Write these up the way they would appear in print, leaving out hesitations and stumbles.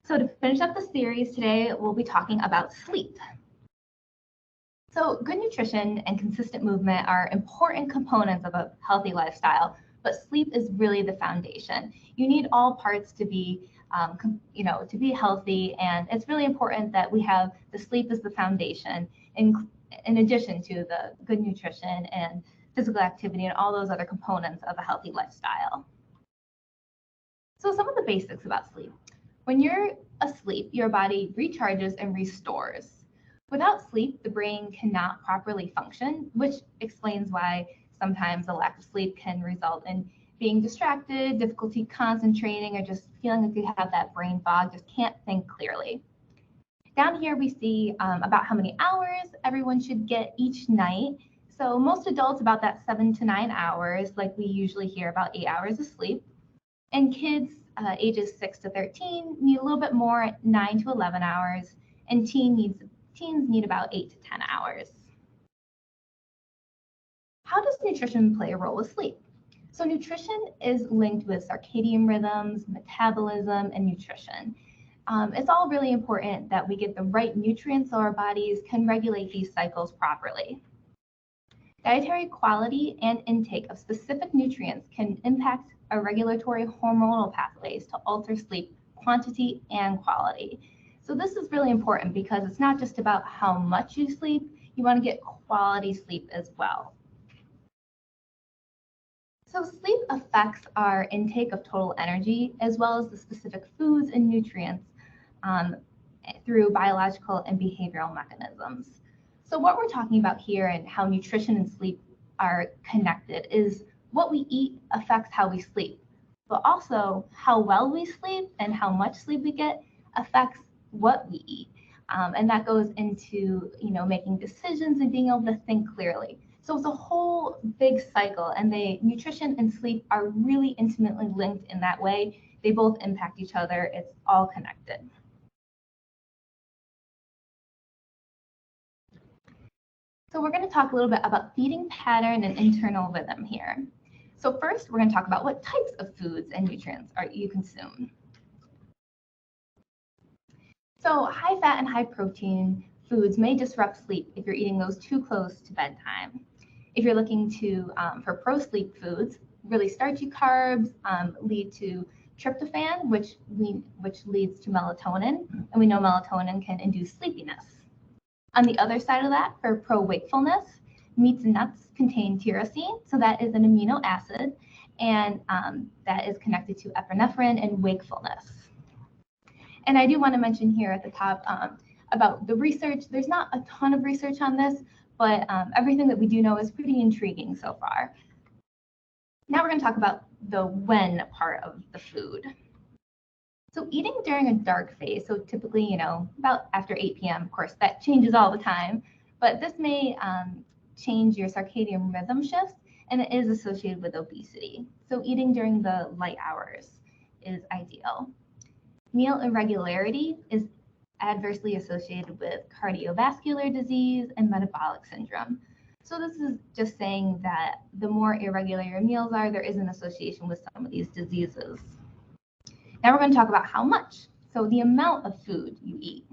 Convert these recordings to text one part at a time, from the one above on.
So to finish up the series today, we'll be talking about sleep. So good nutrition and consistent movement are important components of a healthy lifestyle, but sleep is really the foundation. You need all parts to be, to be healthy, and it's really important that we have the sleep as the foundation, in addition to the good nutrition and physical activity and all those other components of a healthy lifestyle. So some of the basics about sleep. When you're asleep, your body recharges and restores. Without sleep, the brain cannot properly function, which explains why sometimes a lack of sleep can result in being distracted, difficulty concentrating, or just feeling like you have that brain fog, just can't think clearly. Down here, we see about how many hours everyone should get each night. So most adults about that 7 to 9 hours, like we usually hear about 8 hours of sleep. And kids ages 6 to 13 need a little bit more, 9 to 11 hours, and teens need about 8 to 10 hours. How does nutrition play a role with sleep? So nutrition is linked with circadian rhythms, metabolism, and nutrition. It's all really important that we get the right nutrients so our bodies can regulate these cycles properly. Dietary quality and intake of specific nutrients can impact our regulatory hormonal pathways to alter sleep quantity and quality. So this is really important because it's not just about how much you sleep, you want to get quality sleep as well. So sleep affects our intake of total energy as well as the specific foods and nutrients through biological and behavioral mechanisms. So what we're talking about here and how nutrition and sleep are connected is what we eat affects how we sleep, but also how well we sleep and how much sleep we get affects what we eat. And that goes into, making decisions and being able to think clearly. So it's a whole big cycle, and the nutrition and sleep are really intimately linked in that way. They both impact each other. It's all connected. So we're going to talk a little bit about feeding pattern and internal rhythm here. So first, we're going to talk about what types of foods and nutrients you consume. So high fat and high protein foods may disrupt sleep if you're eating those too close to bedtime. If you're looking for pro-sleep foods, really starchy carbs lead to tryptophan, which leads to melatonin, and we know melatonin can induce sleepiness. On the other side of that, for pro-wakefulness, meats and nuts contain tyrosine, so that is an amino acid, and that is connected to epinephrine and wakefulness. And I do want to mention here at the top about the research. There's not a ton of research on this, but everything that we do know is pretty intriguing so far. Now we're going to talk about the when part of the food. So eating during a dark phase, so typically, about after 8 p.m., of course, that changes all the time, but this may change your circadian rhythm shifts, and it is associated with obesity. So eating during the light hours is ideal. Meal irregularity is adversely associated with cardiovascular disease and metabolic syndrome. So this is just saying that the more irregular your meals are, there is an association with some of these diseases. Now we're going to talk about how much. So the amount of food you eat.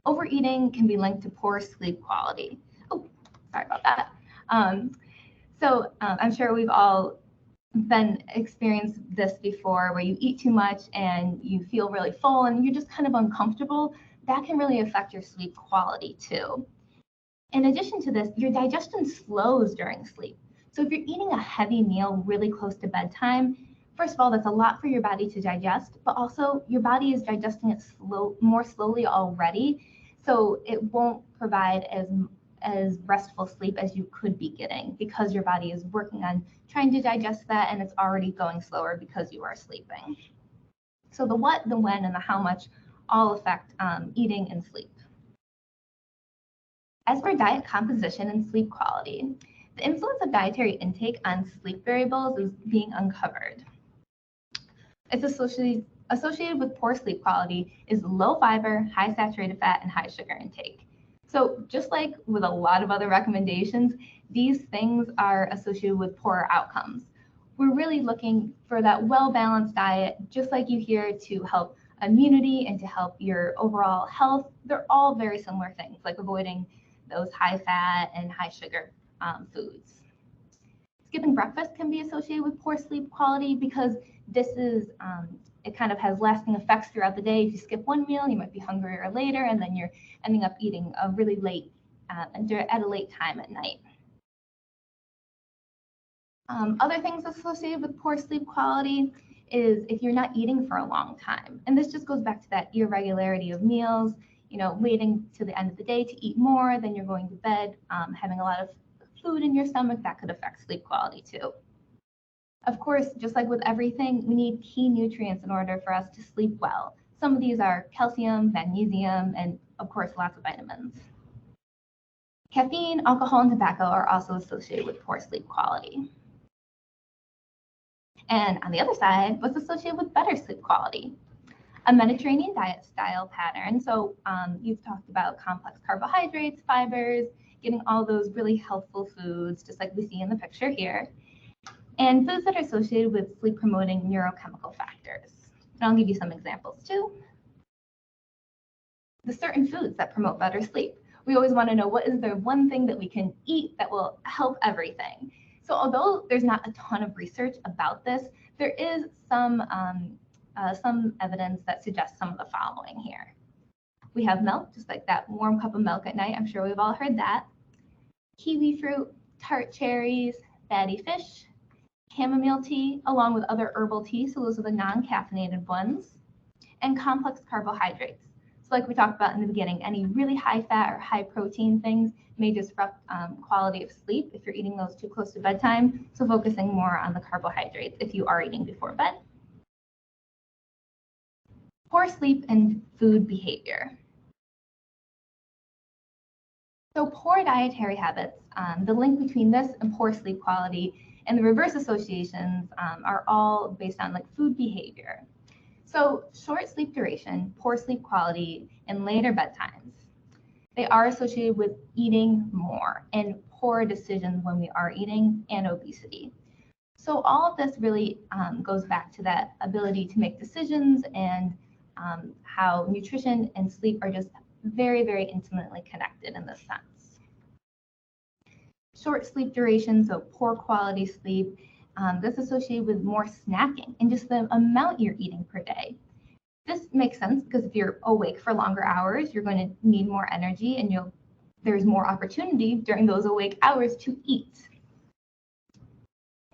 Overeating can be linked to poor sleep quality. Oh, sorry about that. I'm sure we've all experienced this before, where you eat too much and you feel really full and you're just kind of uncomfortable. That can really affect your sleep quality too. In addition to this, your digestion slows during sleep. So if you're eating a heavy meal really close to bedtime, first of all, that's a lot for your body to digest, but also your body is digesting it more slowly already, so it won't provide as restful sleep as you could be getting because your body is working on trying to digest that, and it's already going slower because you are sleeping. So the what, the when, and the how much all affect eating and sleep. As for diet composition and sleep quality, the influence of dietary intake on sleep variables is being uncovered. It's associated with poor sleep quality is low fiber, high saturated fat, and high sugar intake. So just like with a lot of other recommendations, these things are associated with poorer outcomes. We're really looking for that well-balanced diet, just like you hear, to help immunity and to help your overall health. They're all very similar things, like avoiding those high fat and high sugar foods. Skipping breakfast can be associated with poor sleep quality because this is, it kind of has lasting effects throughout the day. If you skip one meal, you might be hungrier later, and then you're ending up eating a really late, at a late time at night. Other things associated with poor sleep quality is if you're not eating for a long time. And this just goes back to that irregularity of meals, waiting to the end of the day to eat more, then you're going to bed, having a lot of food in your stomach, that could affect sleep quality too. Of course, just like with everything, we need key nutrients in order for us to sleep well. Some of these are calcium, magnesium, and of course, lots of vitamins. Caffeine, alcohol, and tobacco are also associated with poor sleep quality. And on the other side, what's associated with better sleep quality? A Mediterranean diet style pattern. So you've talked about complex carbohydrates, fibers, getting all those really healthful foods, just like we see in the picture here. And foods that are associated with sleep promoting neurochemical factors. And I'll give you some examples too. The certain foods that promote better sleep. We always want to know, what is the one thing that we can eat that will help everything? So although there's not a ton of research about this, there is some evidence that suggests some of the following here. We have milk, just like that warm cup of milk at night. I'm sure we've all heard that. Kiwi fruit, tart cherries, fatty fish, chamomile tea, along with other herbal tea. So those are the non-caffeinated ones. And complex carbohydrates. So like we talked about in the beginning, any really high fat or high protein things may disrupt quality of sleep if you're eating those too close to bedtime. So focusing more on the carbohydrates if you are eating before bed. Poor sleep and food behavior. So poor dietary habits, the link between this and poor sleep quality and the reverse associations are all based on like food behavior. So short sleep duration, poor sleep quality, and later bedtimes, they are associated with eating more and poor decisions when we are eating and obesity. So all of this really goes back to that ability to make decisions and how nutrition and sleep are just very, very intimately connected in this sense. Short sleep duration, so poor quality sleep, this is associated with more snacking and just the amount you're eating per day. This makes sense because if you're awake for longer hours, you're going to need more energy and there's more opportunity during those awake hours to eat.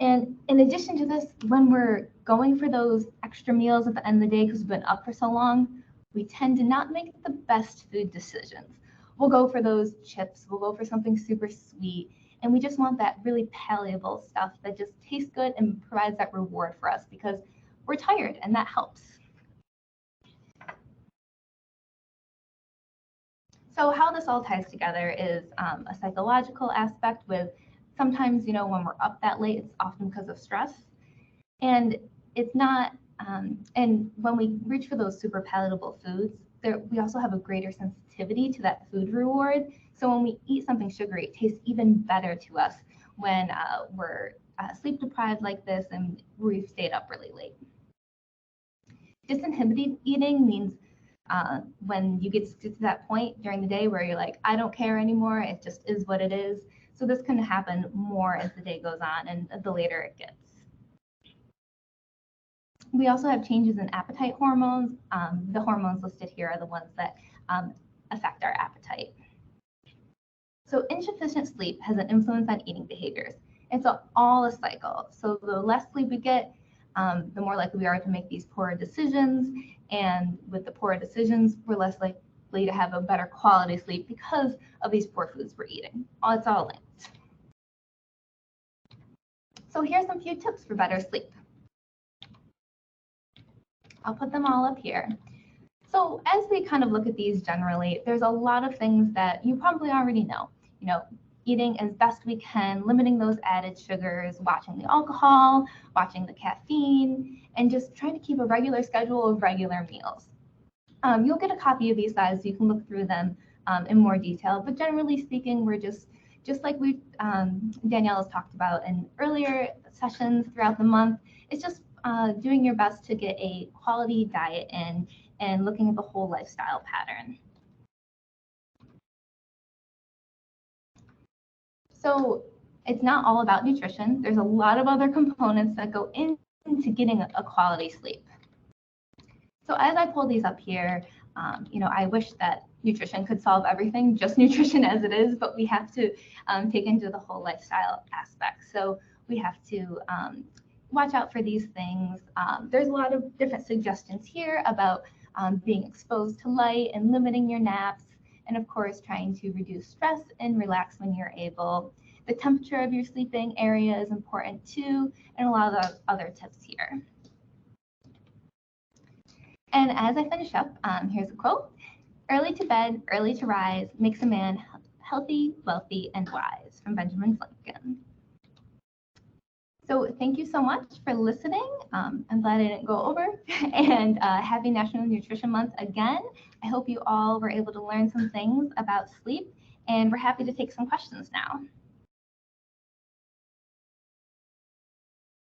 And in addition to this, when we're going for those extra meals at the end of the day because we've been up for so long, we tend to not make the best food decisions. We'll go for those chips, we'll go for something super sweet, and we just want that really palatable stuff that just tastes good and provides that reward for us because we're tired and that helps. So how this all ties together is a psychological aspect with sometimes, when we're up that late, it's often because of stress. And it's not, and when we reach for those super palatable foods, we also have a greater sensitivity to that food reward. So when we eat something sugary, it tastes even better to us when we're sleep deprived like this and we've stayed up really late. Disinhibited eating means when you get to that point during the day where you're like, I don't care anymore, it just is what it is. So this can happen more as the day goes on and the later it gets. We also have changes in appetite hormones. The hormones listed here are the ones that affect our appetite. So insufficient sleep has an influence on eating behaviors. It's all a cycle. So the less sleep we get, the more likely we are to make these poor decisions. And with the poor decisions, we're less likely to have a better quality sleep because of these poor foods we're eating. It's all linked. So here's some few tips for better sleep. I'll put them all up here. So as we kind of look at these generally, there's a lot of things that you probably already know. Eating as best we can, limiting those added sugars, watching the alcohol, watching the caffeine, and just trying to keep a regular schedule of regular meals. You'll get a copy of these slides so you can look through them in more detail. But generally speaking, we're just like Danielle has talked about in earlier sessions throughout the month. It's just doing your best to get a quality diet in and looking at the whole lifestyle pattern. So it's not all about nutrition. There's a lot of other components that go into getting a quality sleep. So as I pull these up here, I wish that nutrition could solve everything, just nutrition as it is, but we have to take into the whole lifestyle aspect. So we have to watch out for these things. There's a lot of different suggestions here about being exposed to light and limiting your naps, and of course, trying to reduce stress and relax when you're able. The temperature of your sleeping area is important too, and a lot of other tips here. And as I finish up, here's a quote. "Early to bed, early to rise makes a man healthy, wealthy, and wise," from Benjamin Franklin. So thank you so much for listening. I'm glad I didn't go over. And happy National Nutrition Month again. I hope you all were able to learn some things about sleep, and we're happy to take some questions now.